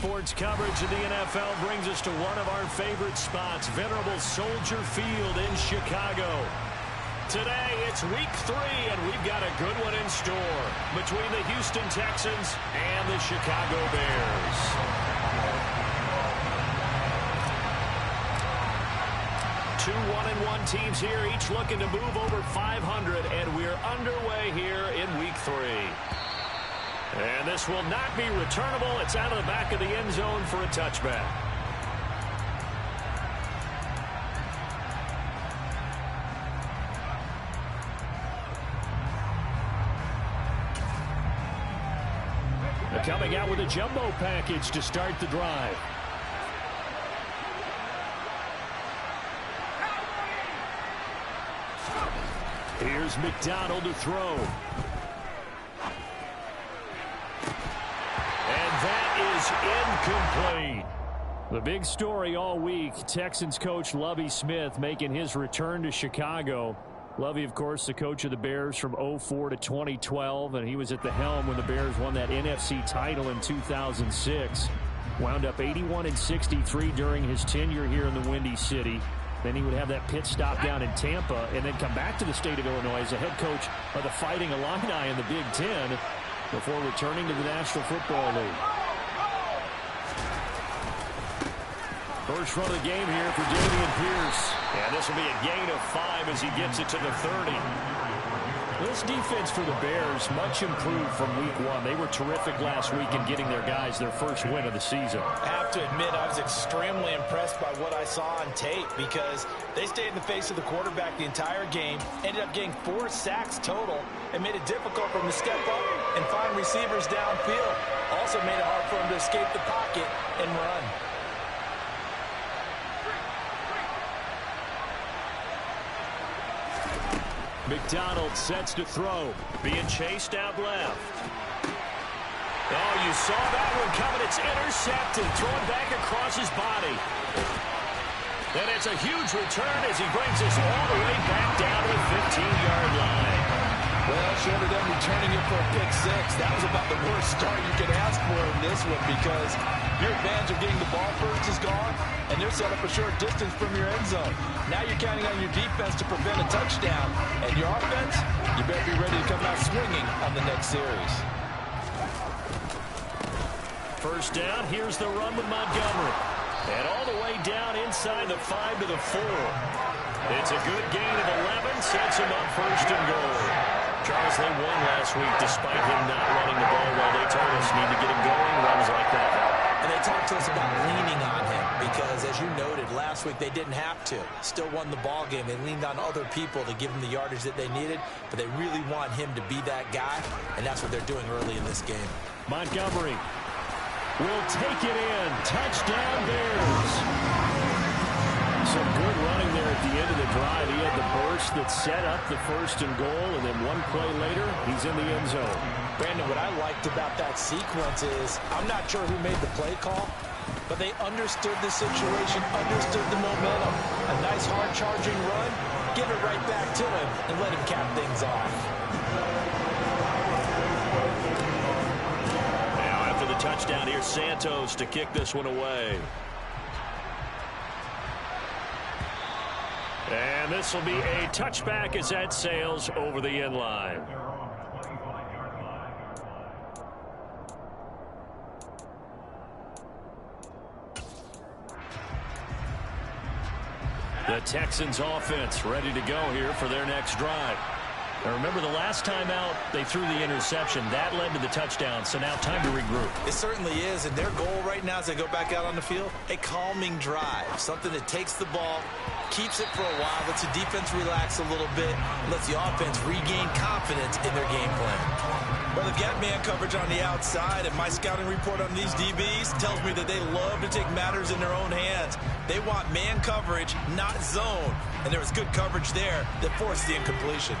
sports coverage of the NFL brings us to one of our favorite spots, venerable Soldier Field in Chicago. Today, it's week 3, and we've got a good one in store between the Houston Texans and the Chicago Bears. Two 1-1 teams here, each looking to move over 500, and we're underway here in week 3. And this will not be returnable. It's out of the back of the end zone for a touchback. They're coming out with a jumbo package to start the drive. Here's McDonald to throw. And that is incomplete. The big story all week, Texans coach Lovie Smith making his return to Chicago. Lovie, of course, the coach of the Bears from 2004 to 2012, and he was at the helm when the Bears won that NFC title in 2006. Wound up 81-63 during his tenure here in the Windy City. Then he would have that pit stop down in Tampa and then come back to the state of Illinois as the head coach of the Fighting Illini in the Big Ten before returning to the National Football League. First run of the game here for Dameon Pierce. And this will be a gain of 5 as he gets it to the 30. This defense for the Bears much improved from week 1. They were terrific last week in getting their guys their first win of the season. I have to admit, I was extremely impressed by what I saw on tape because they stayed in the face of the quarterback the entire game, ended up getting 4 sacks total, and made it difficult for him to step up and find receivers downfield. Also made it hard for him to escape the pocket and run. McDonald sets to throw. Being chased out left. Oh, you saw that one coming. It's intercepted. Thrown back across his body. And it's a huge return as he brings us all the way back down to the 15-yard line. Well, short of them returning it for a pick 6, that was about the worst start you could ask for in this one because your advantage of getting the ball first is gone, and they're set up a short distance from your end zone. Now you're counting on your defense to prevent a touchdown, and your offense, you better be ready to come out swinging on the next series. First down, here's the run with Montgomery. And all the way down inside the 5 to the 4. It's a good gain of 11, sets him up first and goal. Charles, they won last week despite him not running the ball well. They told us need to get him going, runs like that. And they talked to us about leaning on him because, as you noted, last week they didn't have to. Still won the ball game. They leaned on other people to give them the yardage that they needed, but they really want him to be that guy, and that's what they're doing early in this game. Montgomery will take it in. Touchdown Bears. Some good running there at the end of the drive. He had the burst that set up the first and goal, and then one play later, he's in the end zone. Brandon, what I liked about that sequence is I'm not sure who made the play call, but they understood the situation, understood the momentum. A nice hard-charging run, give it right back to him, and let him cap things off. Now, after the touchdown, here's Santos to kick this one away. And this will be a touchback as that sails over the end line. The Texans offense ready to go here for their next drive. Now remember, the last time out, they threw the interception. That led to the touchdown, so now time to regroup. It certainly is, and their goal right now as they go back out on the field, a calming drive, something that takes the ball, keeps it for a while, lets the defense relax a little bit, lets the offense regain confidence in their game plan. Well, they've got man coverage on the outside, and my scouting report on these DBs tells me that they love to take matters in their own hands. They want man coverage, not zone, and there was good coverage there that forced the incompletion.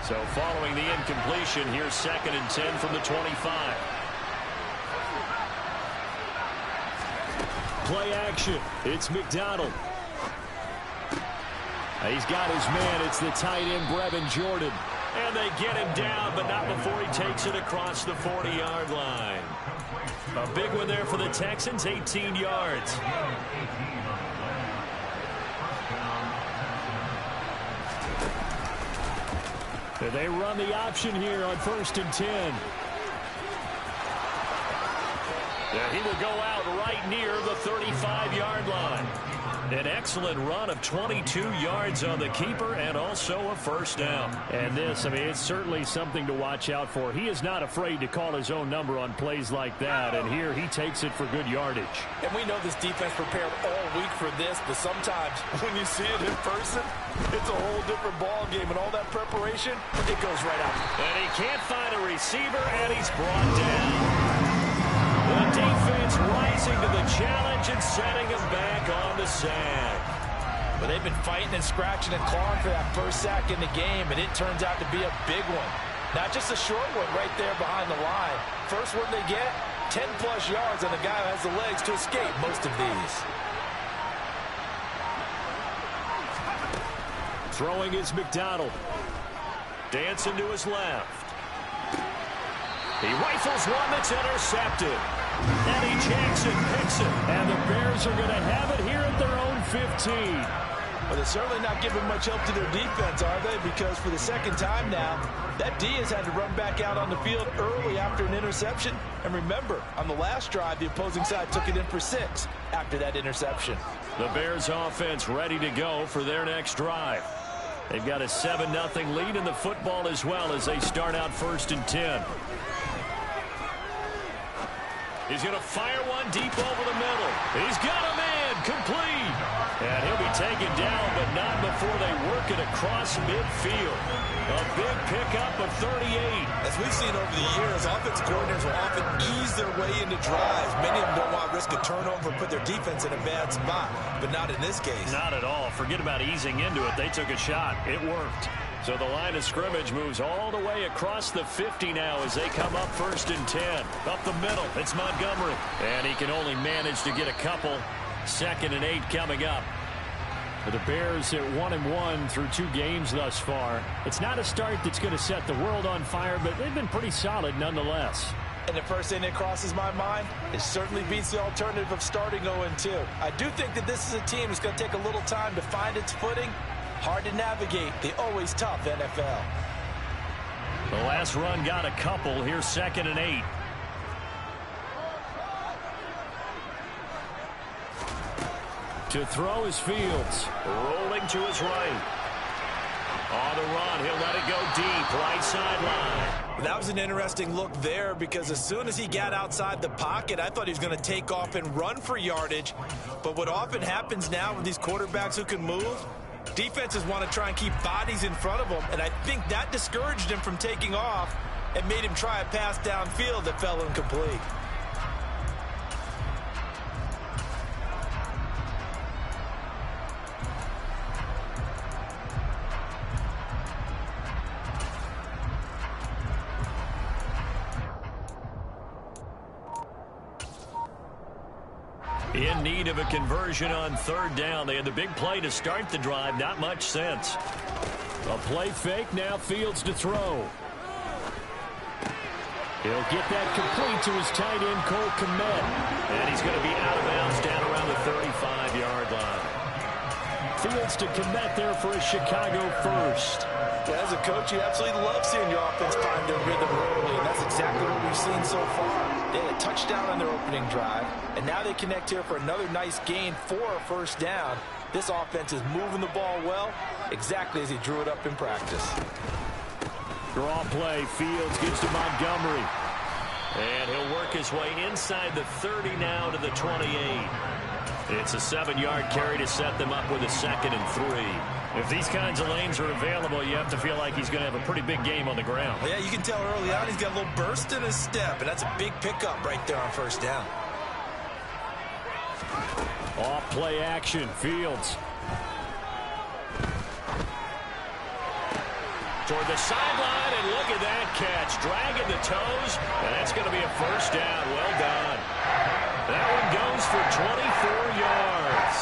So following the incompletion, here's 2nd and 10 from the 25. Play action. It's McDonald. He's got his man. It's the tight end, Brevin Jordan. And they get him down, but not before he takes it across the 40-yard line. A big one there for the Texans, 18 yards. They run the option here on 1st and 10. Yeah, he will go out right near the 35-yard line. An excellent run of 22 yards on the keeper and also a first down. And this, I mean, it's certainly something to watch out for. He is not afraid to call his own number on plays like that. And here he takes it for good yardage. And we know this defense prepared all week for this, but sometimes when you see it in person, it's a whole different ball game. And all that preparation, it goes right out. And he can't find a receiver, and he's brought down. The defense rising to the challenge and setting him back on the sack. But they've been fighting and scratching and clawing for that first sack in the game, and it turns out to be a big one. Not just a short one right there behind the line. First one they get, 10-plus yards on the guy who has the legs to escape most of these. Throwing is McDonald. Dancing to his left. He rifles one that's intercepted. Eddie Jackson picks it. And the Bears are going to have it here at their own 15. Well, they're certainly not giving much help to their defense, are they? Because for the second time now, that D has had to run back out on the field early after an interception. And remember, on the last drive, the opposing side took it in for 6 after that interception. The Bears offense ready to go for their next drive. They've got a 7-0 lead in the football as well as they start out 1st and 10. He's going to fire one deep over the middle. He's got a man complete. And he'll be taken down, but not before they work it across midfield. A big pickup of 38. As we've seen over the years, offensive coordinators will often ease their way into drives. Many of them don't want to risk a turnover and put their defense in a bad spot, but not in this case. Not at all. Forget about easing into it. They took a shot. It worked. So the line of scrimmage moves all the way across the 50 now as they come up 1st and 10. Up the middle, it's Montgomery. And he can only manage to get a couple. 2nd and 8 coming up. For the Bears at 1-1 through 2 games thus far. It's not a start that's going to set the world on fire, but they've been pretty solid nonetheless. And the first thing that crosses my mind, it certainly beats the alternative of starting 0-2. I do think that this is a team that's going to take a little time to find its footing. Hard to navigate the always tough NFL. The last run got a couple. Here's 2nd and 8. To throw is Fields. Rolling to his right. On the run, he'll let it go deep. Right sideline. That was an interesting look there because as soon as he got outside the pocket, I thought he was going to take off and run for yardage. But what often happens now with these quarterbacks who can move, defenses want to try and keep bodies in front of them, and I think that discouraged him from taking off and made him try a pass downfield that fell incomplete. In need of a conversion on 3rd down. They had the big play to start the drive. Not much sense. A play fake. Now Fields to throw. He'll get that complete to his tight end, Cole Kmet. And he's going to be out of bounds down around the 35-yard line. Fields to Kmet there for a Chicago first. As a coach, you absolutely love seeing your offense find their rhythm early, and that's exactly what we've seen so far. They had a touchdown on their opening drive, and now they connect here for another nice gain for a first down. This offense is moving the ball well, exactly as he drew it up in practice. Draw play. Fields gives to Montgomery. And he'll work his way inside the 30 now to the 28. It's a 7-yard carry to set them up with a 2nd and 3. If these kinds of lanes are available, you have to feel like he's going to have a pretty big game on the ground. Yeah, you can tell early on he's got a little burst in his step, and that's a big pickup right there on 1st down. Off play action. Fields. Toward the sideline, and look at that catch. Dragging the toes, and that's going to be a first down. Well done. That one goes for 24 yards.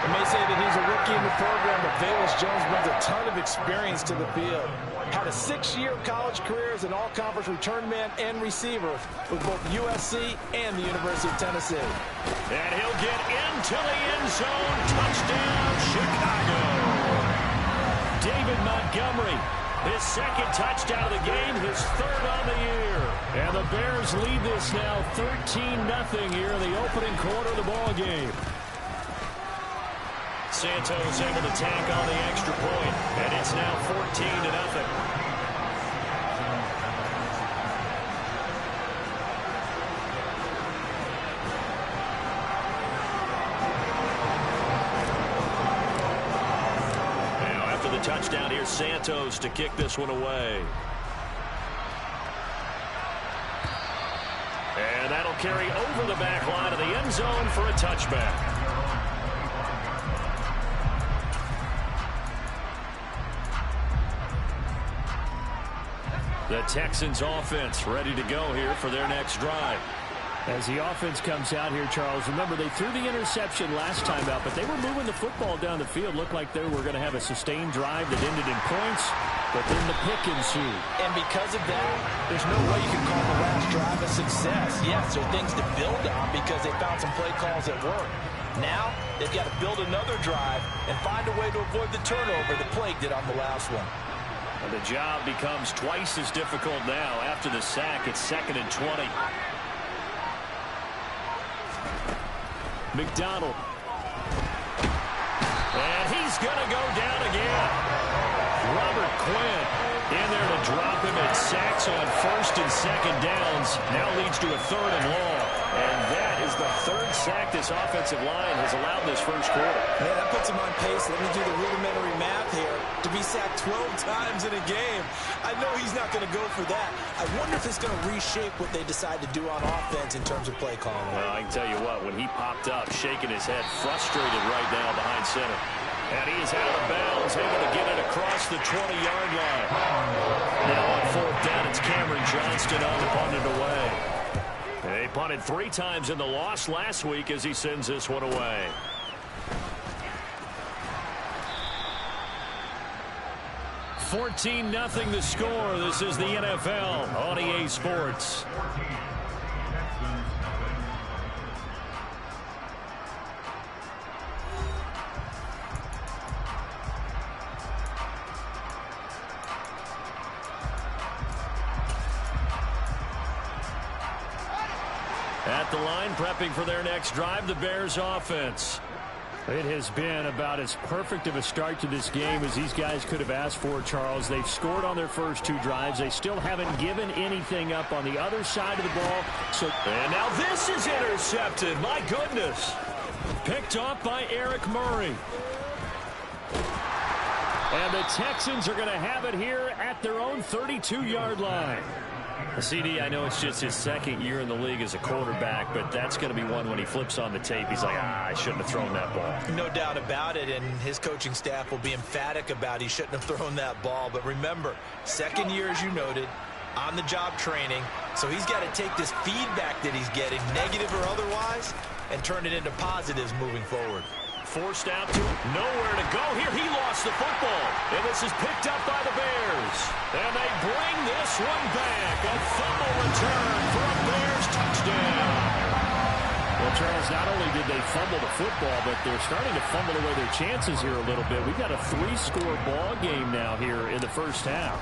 I may say that he's a rookie in the program, but Velus Jones brings a ton of experience to the field. Had a 6-year college career as an all-conference return man and receiver with both USC and the University of Tennessee. And he'll get into the end zone. Touchdown, Chicago. David Montgomery, his second touchdown of the game, his third on the year. And the Bears lead this now 13-0 here in the opening quarter of the ball game. Santos able to tack on the extra point, and it's now 14-0. Touchdown here, Santos to kick this one away. And that'll carry over the back line of the end zone for a touchback. The Texans offense ready to go here for their next drive. As the offense comes out here, Charles, remember they threw the interception last time out, but they were moving the football down the field. Looked like they were going to have a sustained drive that ended in points, but then the pick ensued. And because of that, there's no way you can call the last drive a success. Yes, there are things to build on because they found some play calls that work. Now, they've got to build another drive and find a way to avoid the turnover that plagued it on the last one. And the job becomes twice as difficult now. After the sack, it's 2nd and 20. McDonald. And he's going to go down again. Robert Quinn in there to drop him at sacks on 1st and 2nd downs. Now leads to a 3rd and long. And that is the 3rd sack this offensive line has allowed this first quarter. Man, that puts him on pace. Let me do the rudimentary math here. To be sacked 12 times in a game, I know he's not going to go for that. I wonder if it's going to reshape what they decide to do on offense in terms of play calling. Well, I can tell you what, when he popped up, shaking his head, frustrated right now behind center. And he is out of bounds, able to get it across the 20-yard line. Now on 4th down, it's Cameron Johnston on to punt it away. They punted 3 times in the loss last week as he sends this one away. $14-0 the score. This is the NFL on EA Sports. At the line, prepping for their next drive, the Bears offense. It has been about as perfect of a start to this game as these guys could have asked for, Charles. They've scored on their first 2 drives. They still haven't given anything up on the other side of the ball. And now this is intercepted. My goodness. Picked off by Eric Murray. And the Texans are going to have it here at their own 32-yard line. CD, I know it's just his 2nd year in the league as a quarterback, but that's going to be one when he flips on the tape. He's like, I shouldn't have thrown that ball. No doubt about it, and his coaching staff will be emphatic about he shouldn't have thrown that ball. But remember, 2nd year, as you noted, on-the-job training, so he's got to take this feedback that he's getting, negative or otherwise, and turn it into positives moving forward. Forced out to nowhere to go here. He lost the football, and this is picked up by the Bears. And they bring this one back. A fumble return for a Bears touchdown. Well, Charles, not only did they fumble the football, but they're starting to fumble away their chances here a little bit. We've got a 3-score ball game now here in the first half.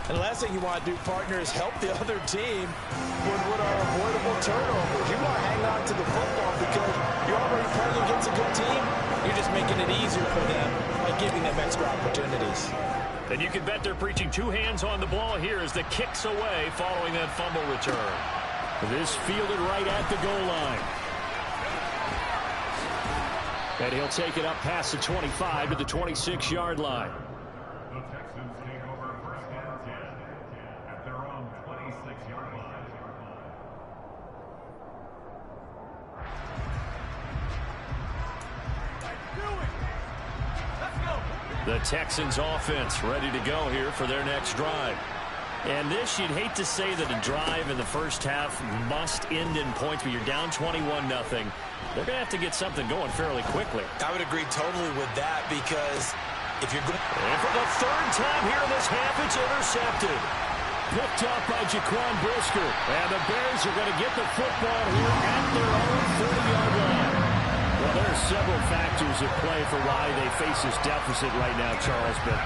And the last thing you want to do, partner, is help the other team with what are avoidable turnovers. You want to hang on to the football because you're already playing against a good team. You're just making it easier for them by giving them extra opportunities. And you can bet they're preaching 2 hands on the ball here as the kick's away following that fumble return. This fielded right at the goal line. And he'll take it up past the 25 to the 26-yard line. The Texans take over first and 10 at their own 26-yard line. The Texans offense ready to go here for their next drive. And this, you'd hate to say that a drive in the first half must end in points, but you're down 21-0. They're going to have to get something going fairly quickly. I would agree totally with that because if you're going and for the third time here in this half, it's intercepted. Picked up by Jaquan Brisker. And the Bears are going to get the football here at their own 40-yard line. Well, there are several factors at play for why they face this deficit right now, Charles, but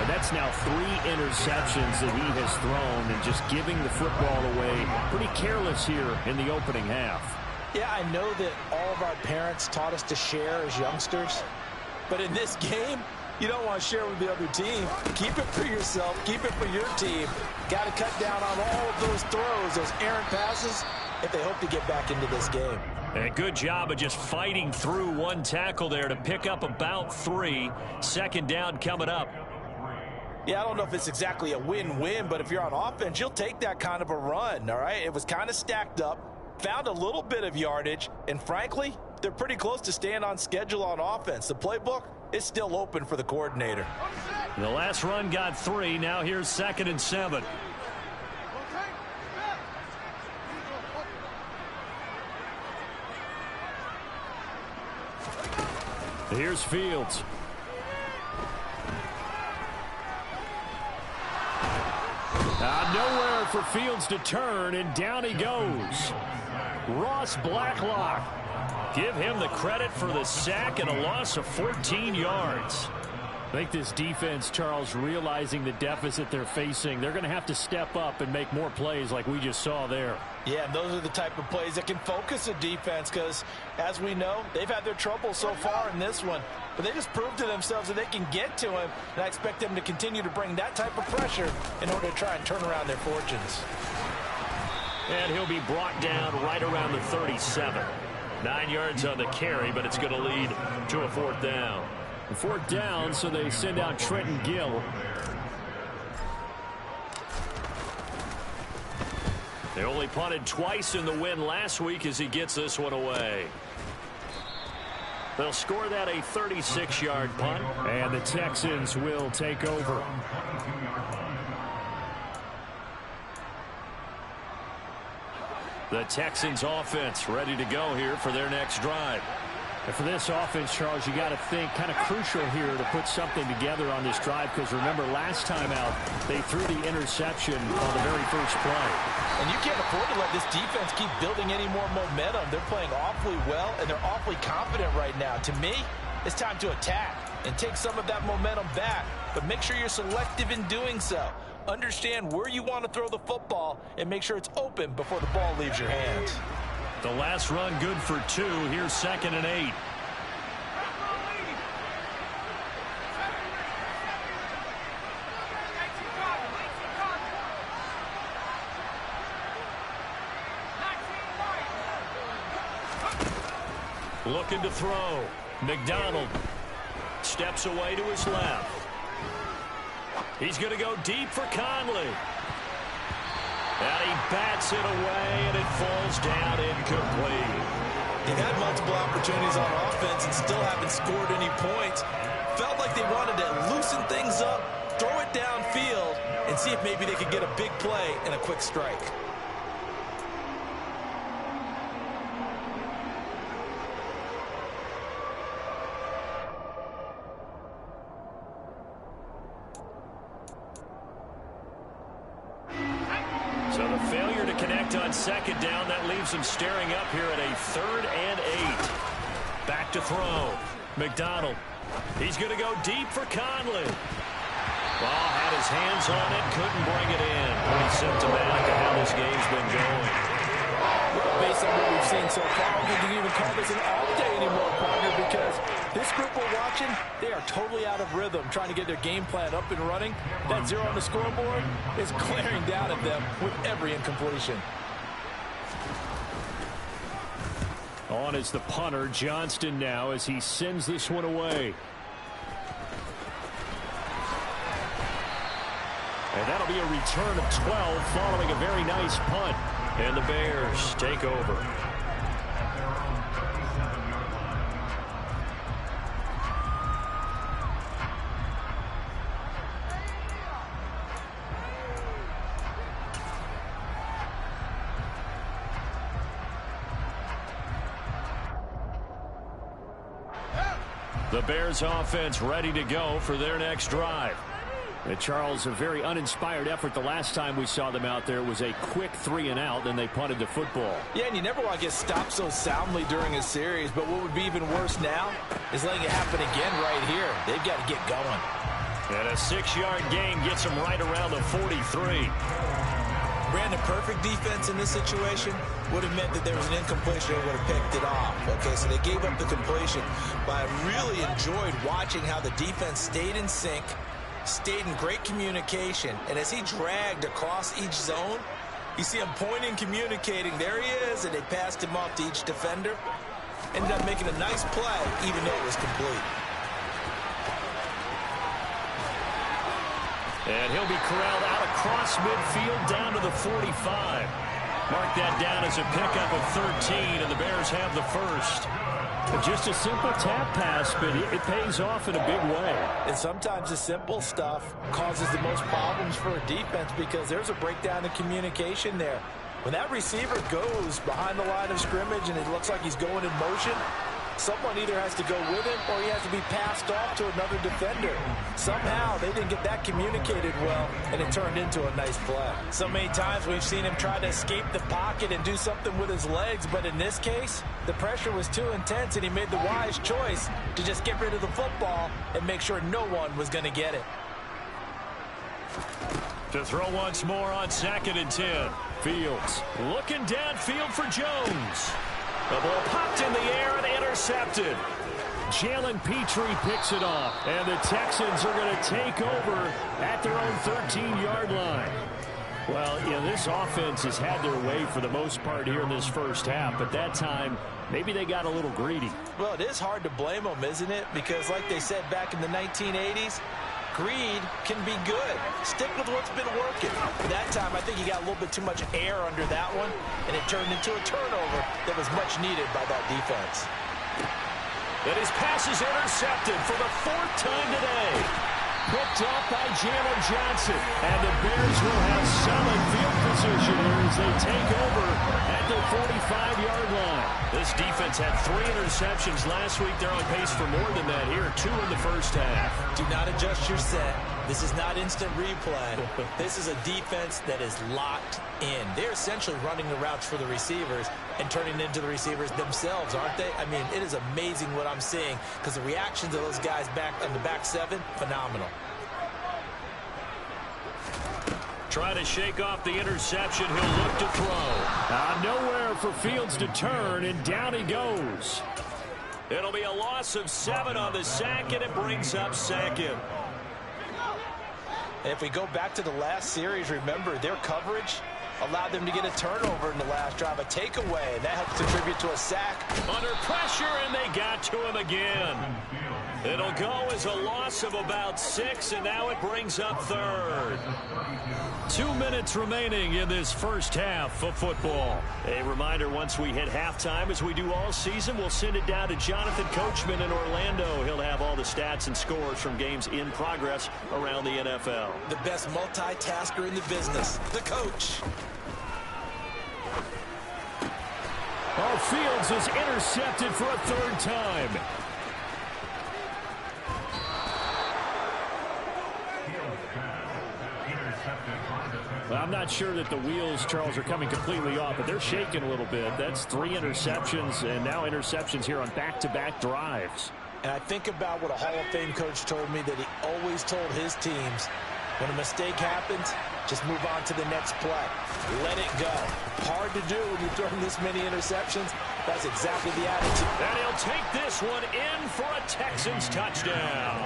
that's now 3 interceptions that he has thrown and just giving the football away pretty careless here in the opening half. Yeah, I know that all of our parents taught us to share as youngsters, but in this game, you don't want to share with the other team. Keep it for yourself. Keep it for your team. Got to cut down on all of those throws, those errant passes, if they hope to get back into this game. And good job of just fighting through one tackle there to pick up about 3. Second down coming up. Yeah, I don't know if it's exactly a win-win, but if you're on offense, you'll take that kind of a run, all right? It was kind of stacked up, found a little bit of yardage, and frankly, they're pretty close to staying on schedule on offense. The playbook is still open for the coordinator. The last run got 3. Now here's 2nd and 7. Here's Fields. Nowhere for Fields to turn, and down he goes. Ross Blacklock. Give him the credit for the sack and a loss of 14 yards. I think this defense, Charles, realizing the deficit they're facing, they're going to have to step up and make more plays like we just saw there. Yeah, and those are the type of plays that can focus a defense because, as we know, they've had their trouble so far in this one. But they just proved to themselves that they can get to him, and I expect them to continue to bring that type of pressure in order to try and turn around their fortunes. And he'll be brought down right around the 37. 9 yards on the carry, but it's going to lead to a 4th down. 4th down, so they send out Trenton Gill. They only punted twice in the win last week as he gets this one away. They'll score that a 36-yard punt, and the Texans will take over. The Texans offense ready to go here for their next drive. And for this offense, Charles, you got to think kind of crucial here to put something together on this drive because remember last time out they threw the interception on the very first play. And you can't afford to let this defense keep building any more momentum. They're playing awfully well and they're awfully confident right now. To me, it's time to attack and take some of that momentum back, but make sure you're selective in doing so. Understand where you want to throw the football and make sure it's open before the ball leaves your hands. The last run good for 2. Here's 2nd and 8. Looking to throw. McDonald steps away to his left. He's going to go deep for Conley. And he bats it away, and it falls down incomplete. They've had multiple opportunities on offense and still haven't scored any points. Felt like they wanted to loosen things up, throw it downfield, and see if maybe they could get a big play and a quick strike. So the failure to connect on 2nd down, that leaves them staring up here at a 3rd and 8. Back to throw. McDonald. He's going to go deep for Conley. Ball had his hands on it, couldn't bring it in. Pretty symptomatic of how this game's been going. Well, based on what we've seen so far, I don't think you can even call this an off day anymore, partner, because this group we're watching, they are totally out of rhythm, trying to get their game plan up and running. That 0 on the scoreboard is glaring down at them with every incompletion. On is the punter, Johnston, now as he sends this one away. And that'll be a return of 12 following a very nice punt. And the Bears take over. The Bears offense ready to go for their next drive. Charles, a very uninspired effort the last time we saw them out there. Was a quick 3-and-out, then they punted the football. Yeah, and you never want to get stopped so soundly during a series, but what would be even worse now is letting it happen again right here. They've got to get going. And a 6-yard gain gets them right around the 43. Brandon, perfect defense in this situation would have meant that there was an incompletion and would have picked it off. Okay, so they gave up the completion, but I really enjoyed watching how the defense stayed in sync, stayed in great communication, and as he dragged across each zone, you see him pointing, communicating. There he is, and they passed him off to each defender. Ended up making a nice play, even though it was complete. And he'll be corralled out across midfield down to the 45. Mark that down as a pickup of 13, and the Bears have the first. Just a simple tap pass, but it pays off in a big way. And sometimes the simple stuff causes the most problems for a defense because there's a breakdown in communication there. When that receiver goes behind the line of scrimmage and it looks like he's going in motion, someone either has to go with him or he has to be passed off to another defender. Somehow they didn't get that communicated well, and it turned into a nice play. So many times we've seen him try to escape the pocket and do something with his legs, but in this case, the pressure was too intense, and he made the wise choice to just get rid of the football and make sure no one was going to get it. To throw once more on 2nd and 10. Fields looking downfield for Jones. The ball popped in the air and intercepted. Jalen Petrie picks it off, and the Texans are going to take over at their own 13-yard line. Well, you know, this offense has had their way for the most part here in this first half, but that time, maybe they got a little greedy. Well, it is hard to blame them, isn't it? Because like they said back in the 1980s, greed can be good. Stick with what's been working. That time, I think he got a little bit too much air under that one, and it turned into a turnover that was much needed by that defense. And his pass is intercepted for the 4th time today. Picked off by Jalen Johnson. And the Bears will have solid field position here as they take over at their 45-yard line. This defense had 3 interceptions last week. They're on pace for more than that here. 2 in the first half. Do not adjust your set. This is not instant replay. This is a defense that is locked in. They're essentially running the routes for the receivers and turning into the receivers themselves, aren't they? I mean, it is amazing what I'm seeing because the reactions of those guys back on the back 7, phenomenal. Try to shake off the interception. He'll look to throw. Nowhere for Fields to turn, and down he goes. It'll be a loss of 7 on the sack, and it brings up 2nd. And if we go back to the last series, remember, their coverage allowed them to get a turnover in the last drive, a takeaway, and that helped contribute to a sack. Under pressure, and they got to him again. It'll go as a loss of about 6, and now it brings up 3rd. 2 minutes remaining in this first half of football. A reminder, once we hit halftime, as we do all season, we'll send it down to Jonathan Coachman in Orlando. He'll have all the stats and scores from games in progress around the NFL. The best multitasker in the business, the coach. Fields is intercepted for a 3rd time. Well, I'm not sure that the wheels, Charles, are coming completely off, but they're shaking a little bit. That's 3 interceptions, and now interceptions here on back-to-back drives. And I think about what a Hall of Fame coach told me that he always told his teams, when a mistake happens, just move on to the next play. Let it go. Hard to do when you're throwing this many interceptions. That's exactly the attitude. And he'll take this one in for a Texans touchdown.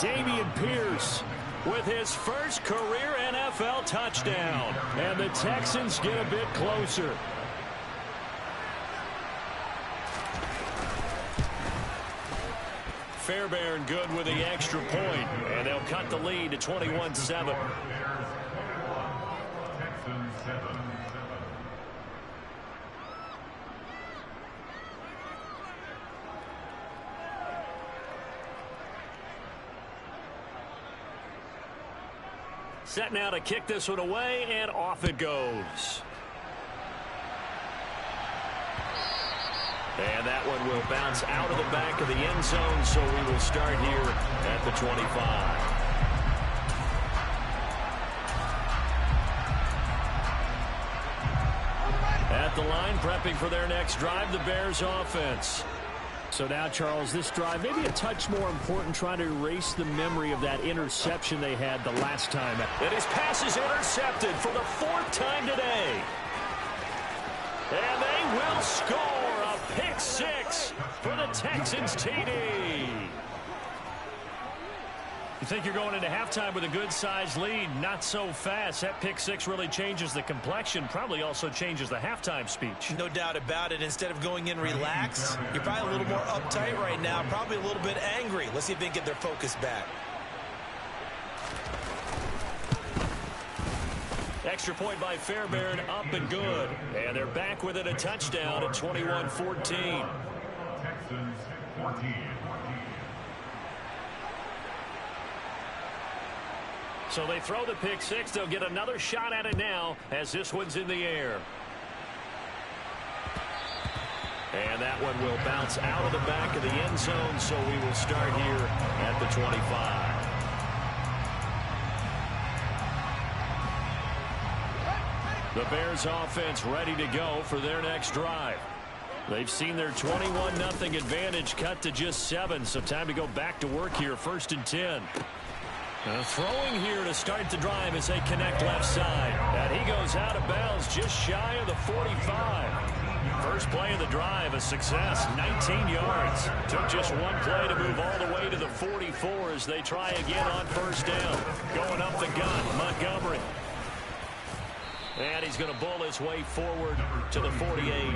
Dameon Pierce with his first career NFL touchdown. And the Texans get a bit closer. Fairbairn good with the extra point, and they'll cut the lead to 21-7. Set now to kick this one away, and off it goes. And that one will bounce out of the back of the end zone, so we will start here at the 25. At the line, prepping for their next drive, the Bears offense. So now, Charles, this drive maybe a touch more important, trying to erase the memory of that interception they had the last time. And his pass is intercepted for the 4th time today. And they will score a pick 6 for the Texans TD. You think you're going into halftime with a good-sized lead? Not so fast. That pick 6 really changes the complexion, probably also changes the halftime speech. No doubt about it. Instead of going in relaxed, you're probably a little more uptight right now, probably a little bit angry. Let's see if they can get their focus back. Extra point by Fairbairn, up and good. And they're back with it, a touchdown at 21-14. Texans 14. So they throw the pick 6. They'll get another shot at it now as this one's in the air. And that one will bounce out of the back of the end zone, so we will start here at the 25. The Bears offense ready to go for their next drive. They've seen their 21-0 advantage cut to just 7, so time to go back to work here, 1st and 10. Throwing here to start the drive as they connect left side. And he goes out of bounds just shy of the 45. First play of the drive, a success, 19 yards. Took just one play to move all the way to the 44 as they try again on 1st down. Going up the gun, Montgomery. And he's going to bull his way forward to the 48.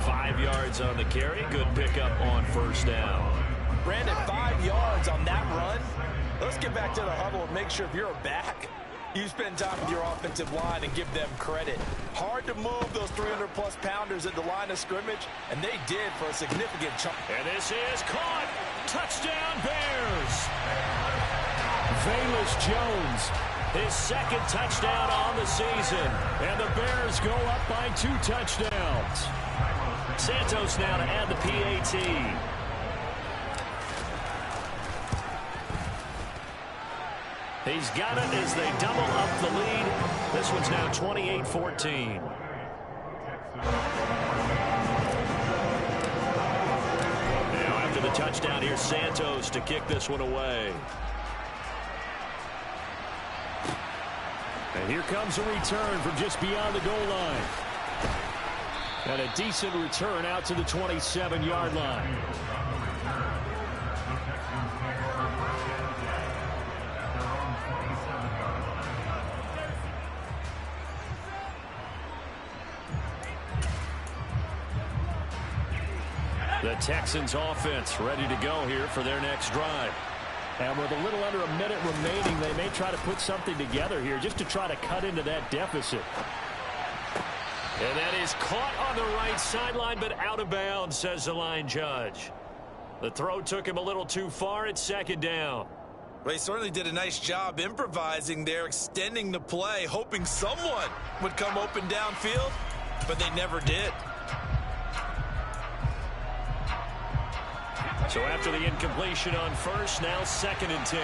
5 yards on the carry. Good pickup on 1st down. Brandon, 5 yards on that run. Let's get back to the huddle and make sure if you're a back, you spend time with your offensive line and give them credit. Hard to move those 300-plus pounders at the line of scrimmage, and they did for a significant chunk. And this is caught. Touchdown, Bears. Velus Jones, his 2nd touchdown on the season. And the Bears go up by 2 touchdowns. Santos now to add the PAT. He's got it as they double up the lead. This one's now 28-14. Now after the touchdown, here's Santos to kick this one away. And here comes a return from just beyond the goal line. And a decent return out to the 27-yard line. The Texans offense ready to go here for their next drive. And with a little under a minute remaining, they may try to put something together here just to try to cut into that deficit. And that is caught on the right sideline, but out of bounds, says the line judge. The throw took him a little too far. It's 2nd down. Well, he certainly did a nice job improvising there, extending the play, hoping someone would come open downfield, but they never did. So after the incompletion on 1st, now 2nd and 10.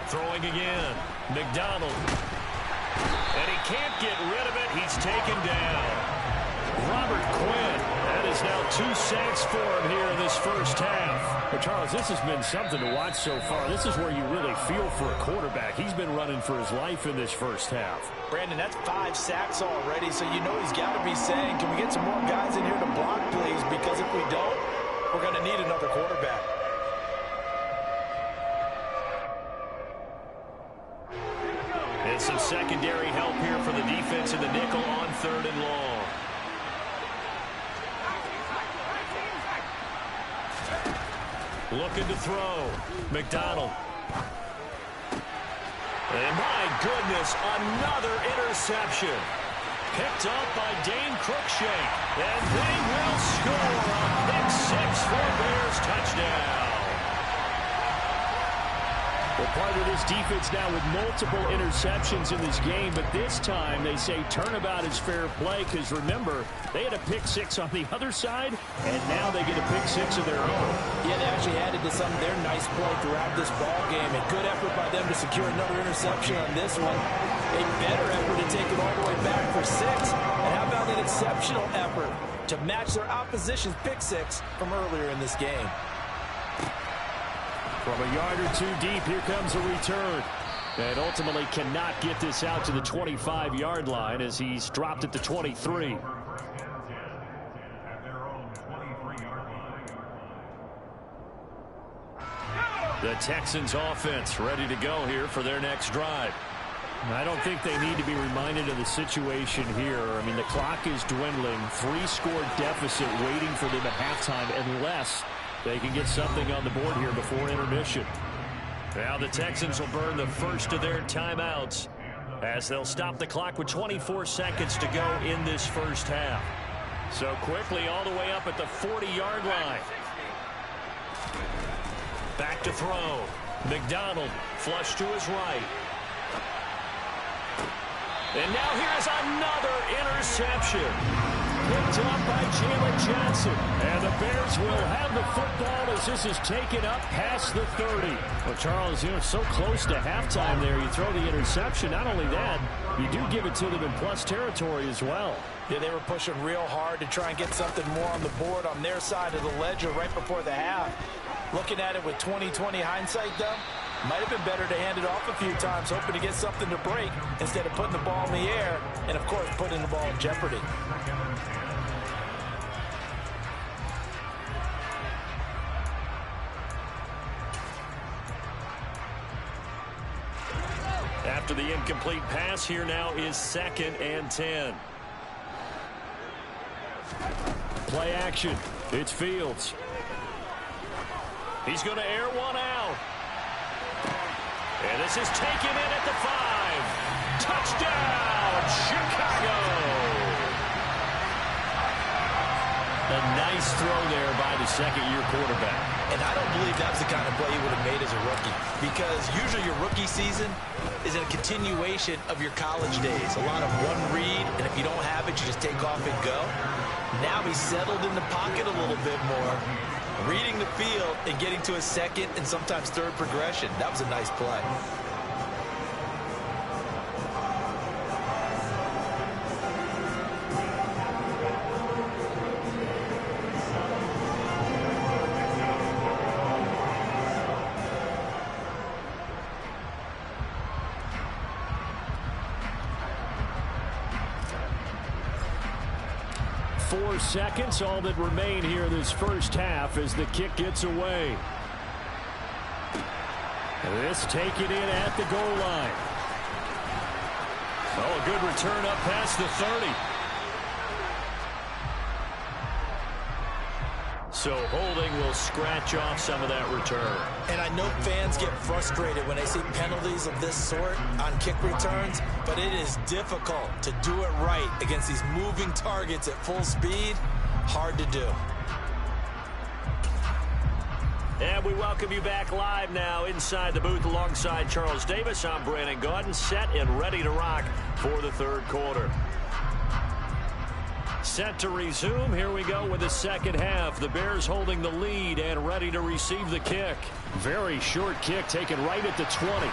Throwing again. McDonald. And he can't get rid of it. He's taken down. Robert Quinn. That is now 2 sacks for him here in this 1st half. But Charles, this has been something to watch so far. This is where you really feel for a quarterback. He's been running for his life in this 1st half. Brandon, that's 5 sacks already, so you know he's got to be saying, can we get some more guys in here to block, please? Because if we don't, we're going to need another quarterback. And some secondary help here for the defense in the nickel on 3rd and long. Looking to throw. McDonald. And my goodness, another interception. Picked up by Dane Cruikshank. And they will score a pick 6 for Bears touchdown. Well, part of this defense now with multiple interceptions in this game, but this time they say turnabout is fair play because, remember, they had a pick-6 on the other side, and now they get a pick-6 of their own. Yeah, they actually added to some of their nice play throughout this ball game, and good effort by them to secure another interception on this one. A better effort to take it all the way back for 6, and how about an exceptional effort to match their opposition's pick-6 from earlier in this game. From a yard or two deep, here comes a return. And ultimately cannot get this out to the 25-yard line as he's dropped at the 23. The Texans offense ready to go here for their next drive. I don't think they need to be reminded of the situation here. I mean, the clock is dwindling. 3-score deficit waiting for them at halftime unless they can get something on the board here before intermission. Now the Texans will burn the first of their timeouts as they'll stop the clock with 24 seconds to go in this first half. So quickly all the way up at the 40-yard line. Back to throw. McDonald flush to his right. And now here's another interception. Picked up by Jalen Johnson. And the Bears will have the football as this is taken up past the 30. Well, Charles, you know, so close to halftime there. You throw the interception. Not only that, you do give it to them in plus territory as well. Yeah, they were pushing real hard to try and get something more on the board on their side of the ledger right before the half. Looking at it with 20/20 hindsight, though, might have been better to hand it off a few times, hoping to get something to break instead of putting the ball in the air and, of course, putting the ball in jeopardy. After the incomplete pass, here now is 2nd and 10. Play action. It's Fields. He's going to air one out. And this is taken in at the 5. Touchdown, Chicago. A nice throw there by the second-year quarterback. And I don't believe that was the kind of play he would have made as a rookie, because usually your rookie season is a continuation of your college days. A lot of one read, and if you don't have it, you just take off and go. Now he's settled in the pocket a little bit more, reading the field and getting to a second and sometimes third progression. That was a nice play. Seconds, all that remain here this first half as the kick gets away. This taken in at the goal line. Oh, a good return up past the 30. So holding will scratch off some of that return. And I know fans get frustrated when they see penalties of this sort on kick returns, but it is difficult to do it right against these moving targets at full speed. Hard to do. And we welcome you back live now inside the booth alongside Charles Davis. I'm Brandon Gaudin, set and ready to rock for the third quarter. Set to resume. Here we go with the second half. The Bears holding the lead and ready to receive the kick. Very short kick taken right at the 20.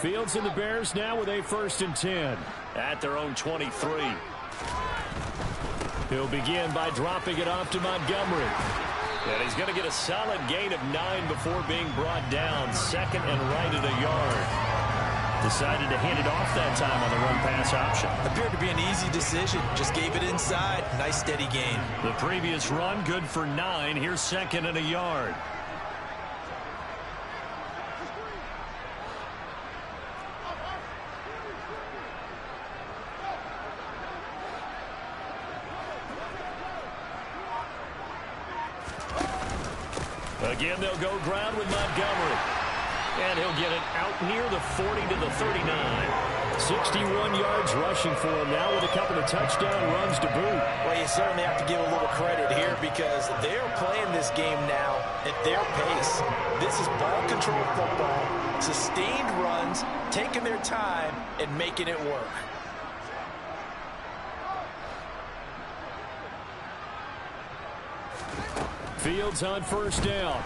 Fields and the Bears now with a 1st and 10 at their own 23. He'll begin by dropping it off to Montgomery. And he's going to get a solid gain of 9 before being brought down. 2nd and right at a yard. Decided to hand it off that time on the run-pass option. Appeared to be an easy decision. Just gave it inside. Nice steady gain. The previous run good for 9. Here's 2nd and a yard. Again, they'll go ground with Montgomery. And he'll get it out near the 40 to the 39. 61 yards rushing for him now with a couple of touchdown runs to boot. Well, you certainly have to give a little credit here because they're playing this game now at their pace. This is ball control football, sustained runs, taking their time and making it work. Fields on first down.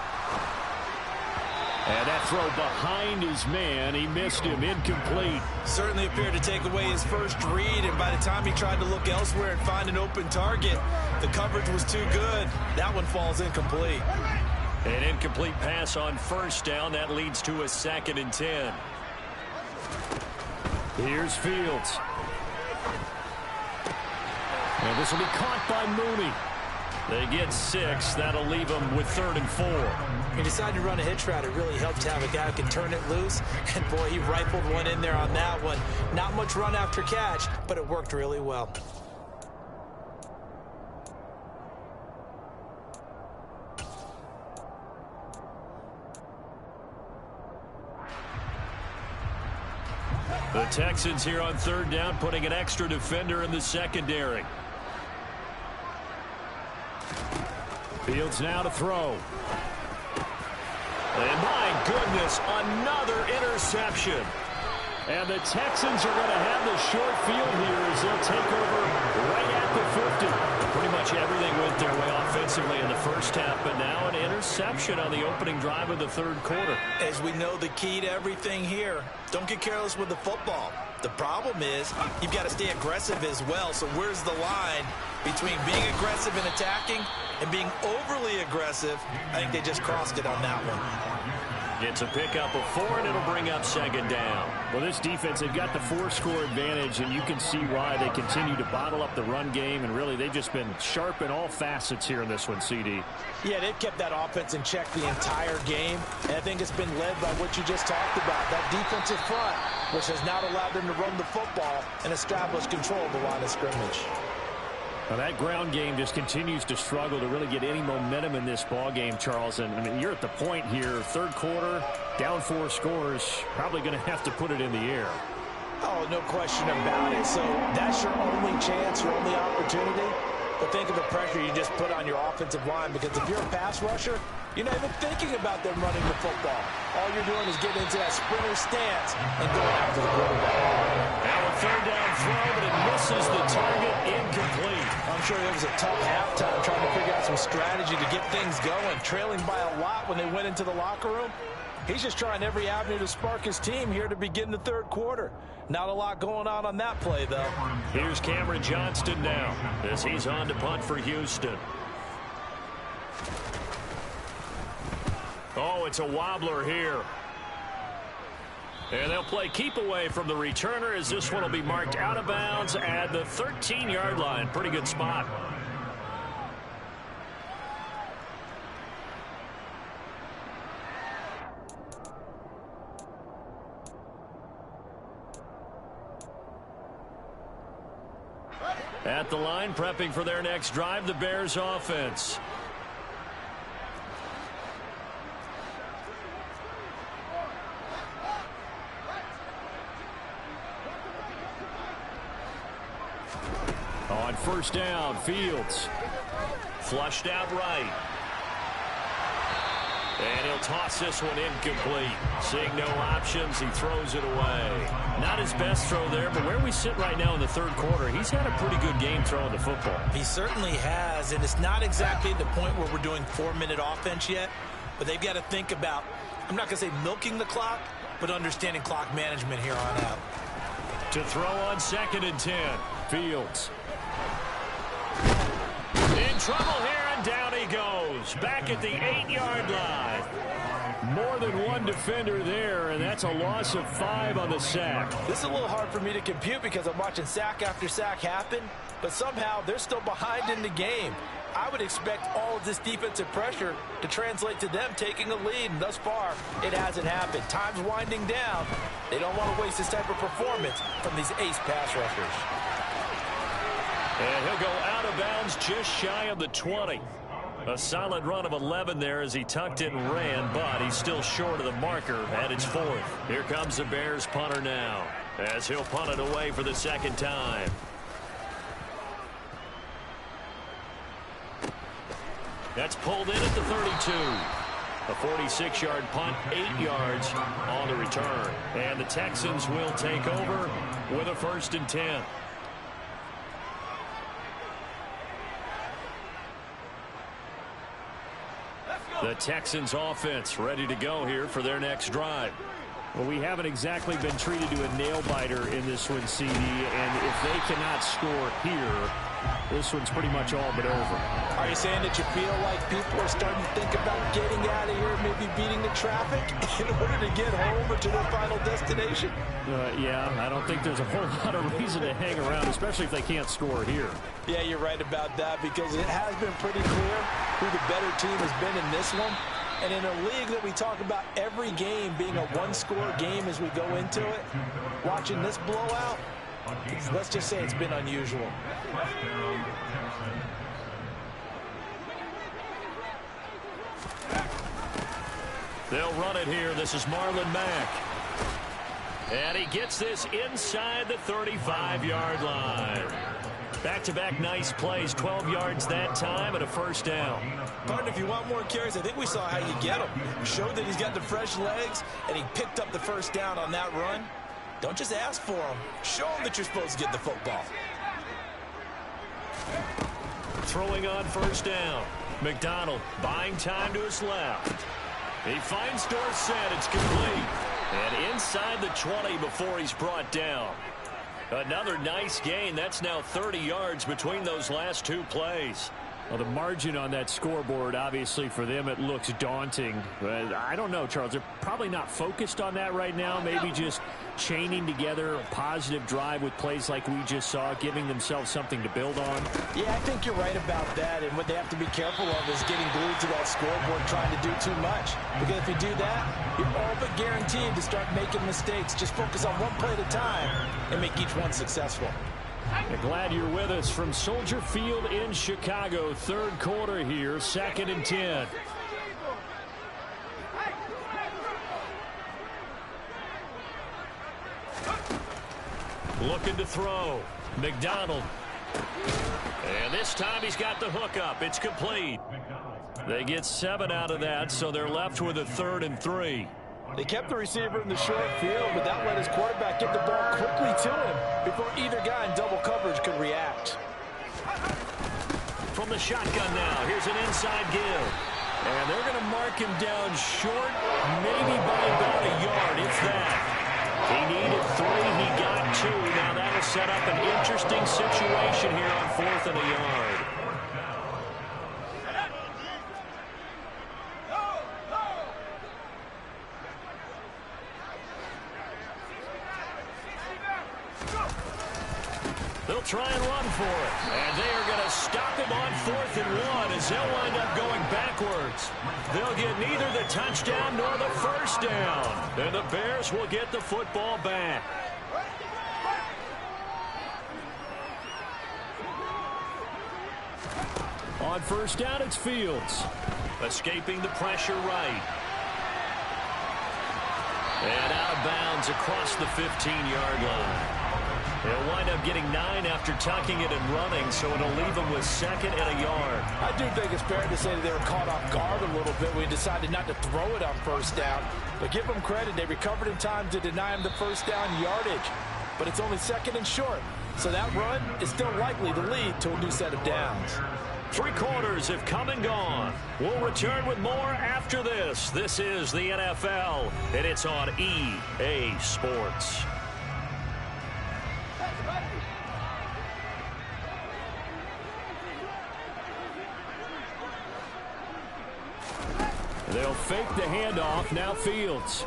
And that throw behind his man, he missed him, incomplete. Certainly appeared to take away his first read, and by the time he tried to look elsewhere and find an open target, the coverage was too good. That one falls incomplete. An incomplete pass on first down. That leads to a 2nd and 10. Here's Fields. And this will be caught by Mooney. They get 6. That'll leave them with 3rd and 4. He decided to run a hitch route. It really helped to have a guy who can turn it loose. And, boy, he rifled one in there on that one. Not much run after catch, but it worked really well. The Texans here on 3rd down, putting an extra defender in the secondary. Fields now to throw. And my goodness, another interception. And the Texans are going to have the short field here as they'll take over right at the 50. Pretty much everything went their way offensively in the first half, but now an interception on the opening drive of the 3rd quarter. As we know, the key to everything here, don't get careless with the football. The problem is you've got to stay aggressive as well. So where's the line between being aggressive and attacking and being overly aggressive? I think they just crossed it on that one. It's a pickup of 4, and it'll bring up 2nd down. Well, this defense, they've got the 4-score advantage, and you can see why they continue to bottle up the run game, and really they've just been sharp in all facets here in this one, CD. Yeah, they've kept that offense in check the entire game, and I think it's been led by what you just talked about, that defensive front, which has not allowed them to run the football and establish control of the line of scrimmage. Now that ground game just continues to struggle to really get any momentum in this ball game, Charles. And I mean, you're at the point here, 3rd quarter, down 4 scores, probably going to have to put it in the air. Oh, no question about it. So that's your only chance, your only opportunity. But think of the pressure you just put on your offensive line, because if you're a pass rusher, you're not even thinking about them running the football. All you're doing is getting into that sprinter stance and going after the quarterback. Now a 3rd down throw, but it misses the target, incomplete. I'm sure it was a tough halftime trying to figure out some strategy to get things going, trailing by a lot when they went into the locker room. He's just trying every avenue to spark his team here to begin the 3rd quarter. Not a lot going on that play, though. Here's Cameron Johnston now as he's on to punt for Houston. Oh, it's a wobbler here. And they'll play keep away from the returner as this one will be marked out of bounds at the 13-yard line. Pretty good spot. At the line, prepping for their next drive, the Bears offense. On first down, Fields. Flushed out right. And he'll toss this one incomplete. Seeing no options, he throws it away. Not his best throw there, but where we sit right now in the 3rd quarter, he's had a pretty good game throwing the football. He certainly has, and it's not exactly the point where we're doing 4-minute offense yet, but they've got to think about, I'm not going to say milking the clock, but understanding clock management here on out. To throw on 2nd and 10, Fields. In trouble here, and down he goes. Back at the 8-yard line. More than one defender there, and that's a loss of 5 on the sack. This is a little hard for me to compute because I'm watching sack after sack happen, but somehow they're still behind in the game. I would expect all of this defensive pressure to translate to them taking a lead, and thus far, it hasn't happened. Time's winding down. They don't want to waste this type of performance from these ace pass rushers. And he'll go out of bounds just shy of the 20. A solid run of 11 there as he tucked it and ran, but he's still short of the marker at its 4th. Here comes the Bears punter now as he'll punt it away for the 2nd time. That's pulled in at the 32. A 46-yard punt, 8 yards on the return. And the Texans will take over with a 1st and 10. The Texans offense ready to go here for their next drive. Well, we haven't exactly been treated to a nail-biter in this one, CD, and if they cannot score here, this one's pretty much all but over. Are you saying that you feel like people are starting to think about getting out of here, maybe beating the traffic in order to get home or to their final destination? Yeah, I don't think there's a whole lot of reason to hang around, especially if they can't score here. Yeah, you're right about that because it has been pretty clear who the better team has been in this one. And in a league that we talk about every game being a one-score game as we go into it, watching this blowout, let's just say it's been unusual. They'll run it here. This is Marlon Mack. And he gets this inside the 35-yard line. Back-to-back nice plays, 12 yards that time and a 1st down. Partner, if you want more carries, I think we saw how you get him. Showed that he's got the fresh legs, and he picked up the 1st down on that run. Don't just ask for him. Show him that you're supposed to get the football. Throwing on 1st down. McDonald buying time to his left. He finds Dorsett. It's complete. And inside the 20 before he's brought down. Another nice gain. That's now 30 yards between those last 2 plays. Well, the margin on that scoreboard, obviously, for them, it looks daunting. But I don't know, Charles. They're probably not focused on that right now. Maybe just chaining together a positive drive with plays like we just saw, giving themselves something to build on. Yeah, I think you're right about that. And what they have to be careful of is getting glued to that scoreboard trying to do too much. Because if you do that, you're all but guaranteed to start making mistakes. Just focus on one play at a time and make each one successful. Glad you're with us from Soldier Field in Chicago. 3rd quarter here, 2nd and 10. Looking to throw. McDonald. And this time he's got the hook up. It's complete. They get 7 out of that, so they're left with a 3rd and 3. They kept the receiver in the short field, but that let his quarterback get the ball quickly to him before either guy in double coverage could react. From the shotgun now, here's an inside give. And they're going to mark him down short, maybe by about a yard, if that. He needed 3, he got 2. Now that'll set up an interesting situation here on 4th and a yard. They'll try and run for it. And they are going to stop him on 4th and 1 as they'll wind up going backwards. They'll get neither the touchdown nor the 1st down. And the Bears will get the football back. On 1st down, it's Fields. Escaping the pressure right. And out of bounds across the 15-yard line. They'll wind up getting 9 after tucking it and running, so it'll leave them with 2nd and a yard. I do think it's fair to say that they were caught off guard a little bit when he decided not to throw it on 1st down. But give them credit, they recovered in time to deny him the 1st down yardage. But it's only 2nd and short, so that run is still likely to lead to a new set of downs. 3 quarters have come and gone. We'll return with more after this. This is the NFL, and it's on EA Sports. They'll fake the handoff. Now Fields.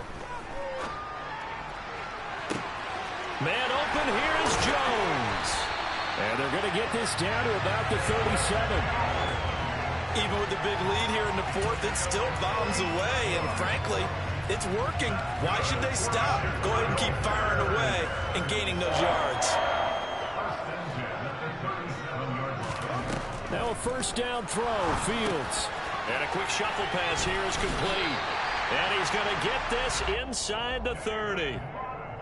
Man open. Here is Jones. And they're going to get this down to about the 37. Even with the big lead here in the 4th, it still bombs away. And frankly, it's working. Why should they stop? Go ahead and keep firing away and gaining those yards. Now a first down throw. Fields. And a quick shuffle pass here is complete. And he's going to get this inside the 30.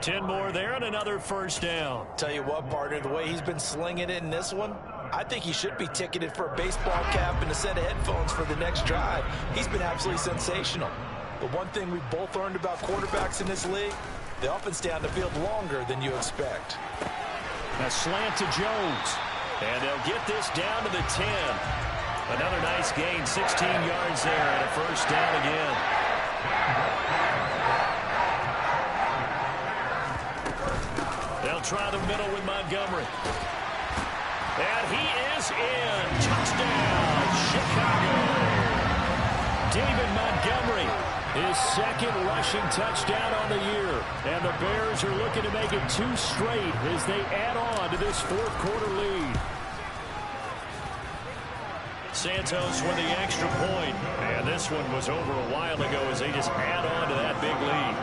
10 more there and another first down. Tell you what, partner, the way he's been slinging it in this one, I think he should be ticketed for a baseball cap and a set of headphones for the next drive. He's been absolutely sensational. But one thing we've both learned about quarterbacks in this league, they often stay on the field longer than you expect. A slant to Jones. And they'll get this down to the 10. Another nice gain, 16 yards there, and a first down again. They'll try the middle with Montgomery. And he is in. Touchdown, Chicago. David Montgomery, his second rushing touchdown on the year. And the Bears are looking to make it 2 straight as they add on to this fourth quarter lead. Santos with the extra point. And this one was over a while ago as they just add on to that big lead.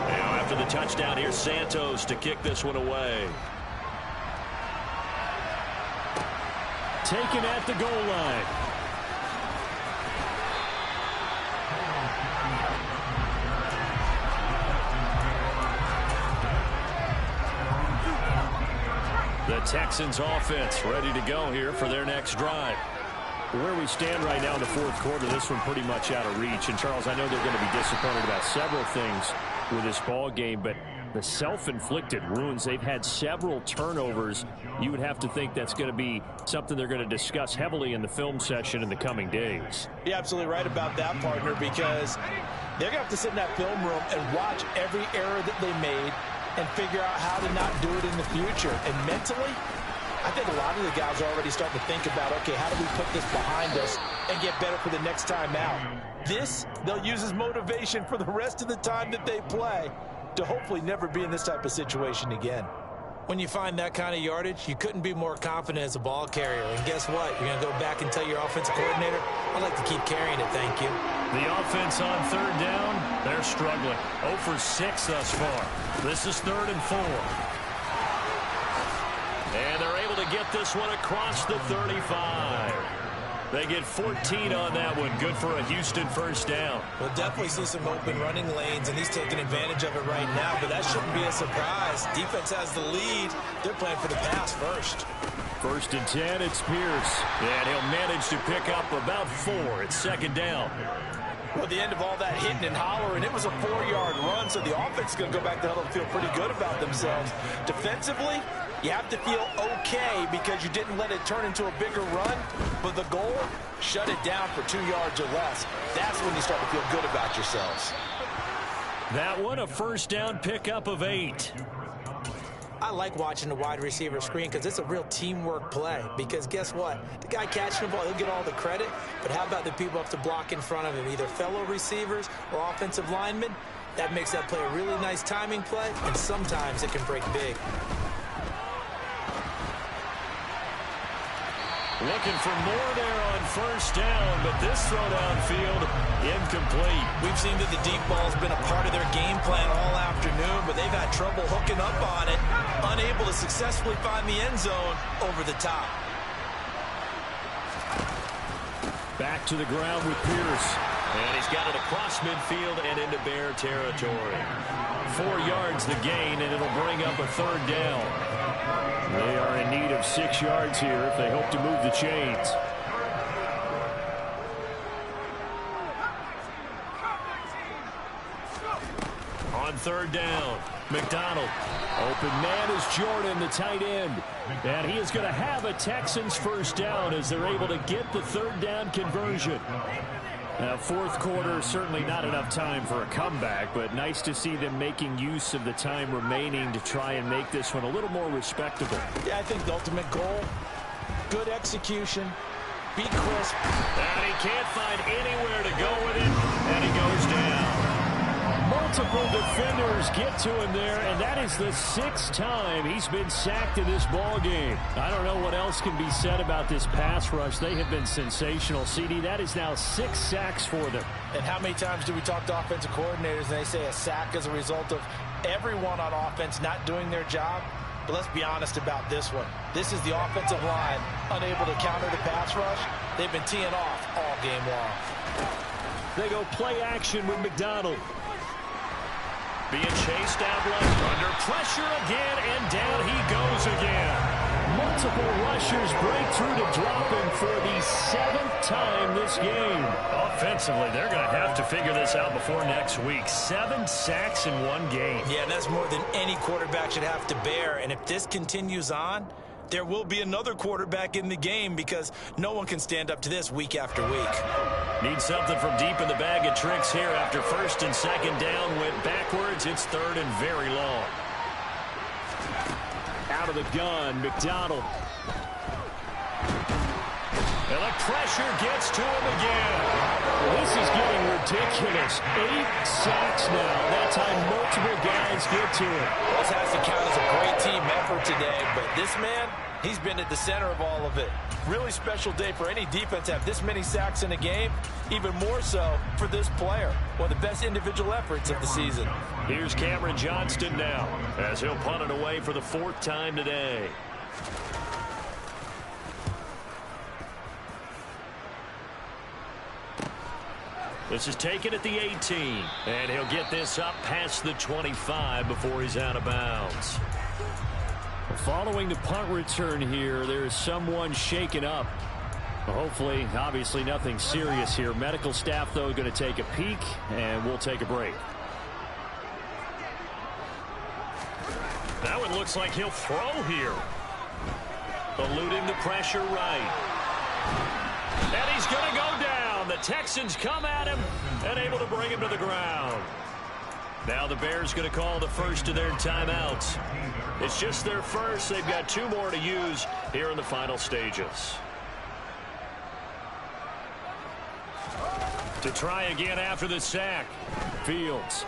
Now after the touchdown, here's Santos to kick this one away. Taken at the goal line. The Texans offense ready to go here for their next drive. Where we stand right now in the fourth quarter, this one pretty much out of reach. And, Charles, I know they're going to be disappointed about several things with this ball game, but the self-inflicted wounds, they've had several turnovers. You would have to think that's going to be something they're going to discuss heavily in the film session in the coming days. You're absolutely right about that, partner, because they're going to have to sit in that film room and watch every error that they made and figure out how to not do it in the future. And mentally, I think a lot of the guys are already starting to think about, okay, how do we put this behind us and get better for the next time out? This, they'll use as motivation for the rest of the time that they play to hopefully never be in this type of situation again. When you find that kind of yardage, you couldn't be more confident as a ball carrier. And guess what? You're going to go back and tell your offensive coordinator, I'd like to keep carrying it, thank you. The offense on third down, they're struggling. 0 for 6 thus far. This is 3rd and 4. And they're able to get this one across the 35. They get 14 on that one. Good for a Houston first down. We'll definitely see some open running lanes, and he's taking advantage of it right now, but that shouldn't be a surprise. Defense has the lead. They're playing for the pass first. 1st and 10, it's Pierce. And he'll manage to pick up about 4. It's 2nd down. Well, at the end of all that hitting and hollering, it was a 4-yard run, so the offense is going to go back to huddle and feel pretty good about themselves. Defensively, you have to feel okay because you didn't let it turn into a bigger run, but the goal, shut it down for 2 yards or less. That's when you start to feel good about yourselves. That one, a first down pickup of 8. I like watching the wide receiver screen because it's a real teamwork play. Because guess what? The guy catching the ball, he'll get all the credit. But how about the people up to block in front of him, either fellow receivers or offensive linemen? That makes that play a really nice timing play, and sometimes it can break big. Looking for more there on first down, but this throw downfield incomplete. We've seen that the deep ball's been a part of their game plan all afternoon, but they've had trouble hooking up on it, unable to successfully find the end zone over the top. Back to the ground with Pierce. And he's got it across midfield and into Bear territory. 4 yards the gain, and it'll bring up a 3rd down. They are in need of 6 yards here if they hope to move the chains. On 3rd down, McDonald. Open man is Jordan, the tight end. And he is going to have a Texans first down as they're able to get the 3rd down conversion. Now, fourth quarter, certainly not enough time for a comeback, but nice to see them making use of the time remaining to try and make this one a little more respectable. Yeah, I think the ultimate goal, good execution, be crisp. And he can't find anywhere to go with it, and he goes down. Multiple Multiple defenders get to him there, and that is the 6th time he's been sacked in this ball game. I don't know what else can be said about this pass rush. They have been sensational. CD, that is now 6 sacks for them. And how many times do we talk to offensive coordinators and they say a sack is a result of everyone on offense not doing their job? But let's be honest about this one. This is the offensive line unable to counter the pass rush. They've been teeing off all game long. They go play action with McDonald. Being chased out left, under pressure again, and down he goes again. Multiple rushers break through to drop him for the 7th time this game. Offensively, they're going to have to figure this out before next week. 7 sacks in one game. Yeah, and that's more than any quarterback should have to bear. And if this continues on, there will be another quarterback in the game because no one can stand up to this week after week. Need something from deep in the bag of tricks here after 1st and 2nd down. Went backwards. It's 3rd and very long. Out of the gun, McDonald. And the pressure gets to him again. Well, this is getting ridiculous. 8 sacks now. That time multiple guys get to him. This has to count as a great team effort today, but this man, he's been at the center of all of it. Really special day for any defense to have this many sacks in a game, even more so for this player. One of the best individual efforts of the season. Here's Cameron Johnston now as he'll punt it away for the 4th time today. This is taken at the 18, and he'll get this up past the 25 before he's out of bounds. Following the punt return here, there's someone shaken up. Hopefully, obviously nothing serious here. Medical staff, though, going to take a peek, and we'll take a break. Now it looks like he'll throw here. Eluding the pressure right. And he's going to go down. The Texans come at him and able to bring him to the ground. Now the Bears going to call the first of their timeouts. It's just their first. They've got 2 more to use here in the final stages. To try again after the sack. Fields.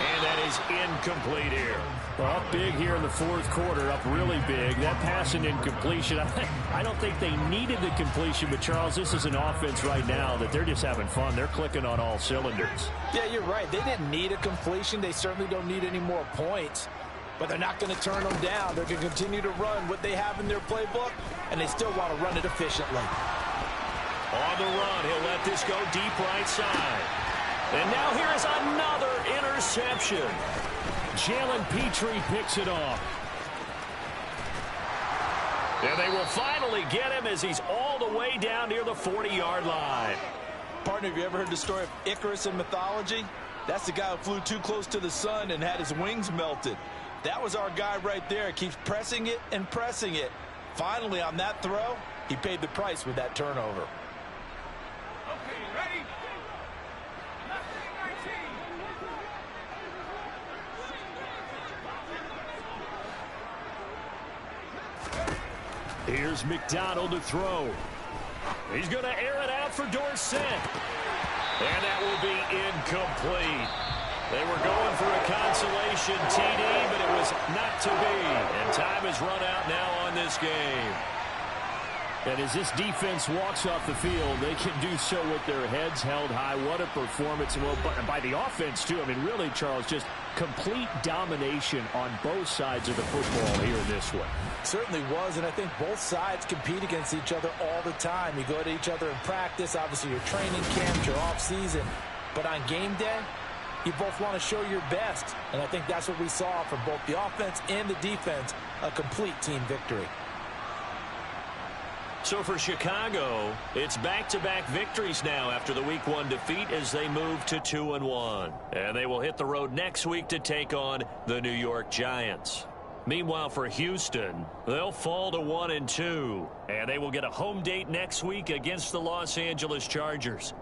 And that is incomplete here. Well, up big here in the 4th quarter, up really big. That pass and incompletion, I don't think they needed the completion, but Charles, this is an offense right now that they're just having fun. They're clicking on all cylinders. Yeah, you're right. They didn't need a completion. They certainly don't need any more points, but they're not going to turn them down. They're going to continue to run what they have in their playbook, and they still want to run it efficiently. On the run, he'll let this go deep right side. And now here is another interception. Jalen Petrie picks it off. And they will finally get him as he's all the way down near the 40-yard line. Partner, have you ever heard the story of Icarus in mythology? That's the guy who flew too close to the sun and had his wings melted. That was our guy right there. Keeps pressing it and pressing it. Finally, on that throw, he paid the price with that turnover. Okay, ready? Here's McDonald to throw. He's going to air it out for Dorsett. And that will be incomplete. They were going for a consolation TD, but it was not to be. And time has run out now on this game. And as this defense walks off the field, they can do so with their heads held high. What a performance. Well, by the offense, too. I mean, really, Charles, just complete domination on both sides of the football here in this one. Certainly was, and I think both sides compete against each other all the time. You go at each other in practice, obviously your training camps, your off-season. But on game day, you both want to show your best. And I think that's what we saw from both the offense and the defense, a complete team victory. So for Chicago, it's back-to-back victories now after the Week 1 defeat as they move to 2-1. And they will hit the road next week to take on the New York Giants. Meanwhile, for Houston, they'll fall to 1-2. And they will get a home date next week against the Los Angeles Chargers.